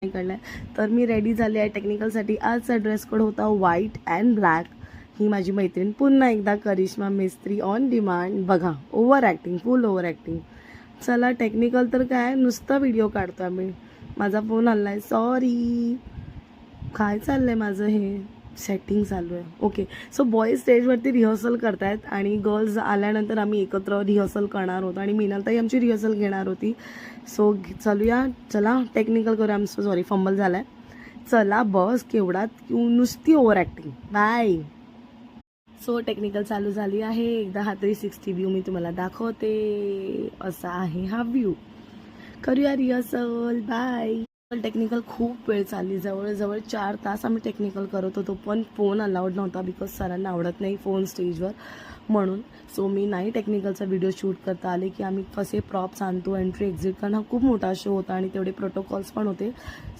कळलं तर मी रेडी झाले आहे टेक्निकलसाठी. आजचा ड्रेस कोड होता व्हाईट अँड ब्लॅक. ही माझी मैत्रीण पुन्हा एकदा करिश्मा मिस्त्री ऑन डिमांड. बघा ओव्हर ॲक्टिंग, फुल ओव्हर ॲक्टिंग. चला टेक्निकल तर काय नुसता व्हिडिओ काढतो आम्ही. माझा फोन आला आहे, सॉरी. काय चाललं आहे माझं, हे सेटिंग चालू आहे. ओके, सो बॉईज स्टेजवरती रिहर्सल करतायत आणि गर्ल्स आल्यानंतर आम्ही एकत्र रिहर्सल करणार होतो आणि मीनालताई आमची रिहर्सल घेणार होती. सो चालूया, चला टेक्निकल करूया. आम सॉरी फंबल झाला आहे. चला बस, केवढा नुसती over acting. Bye. So technical चालू झाली आहे. एकदा हा 360 व्ह्यू मी तुम्हाला दाखवते. असा आहे हा व्ह्यू. करूया रिहर्सल. बाय. टेक्निकल खूप वेळ चालली, जवळजवळ 4 तास आम्ही टेक्निकल करत होतो, पण फोन अलाउड नव्हता बिकॉज सरांना आवडत नाही फोन स्टेजवर म्हणून. सो मी नाही टेक्निकलचा व्हिडिओ शूट करता आले की आम्ही कसे प्रॉप्स आणतो, एंट्री एक्झिट, कारण हा खूप मोठा शो होता आणि तेवढे प्रोटोकॉल्स पण होते.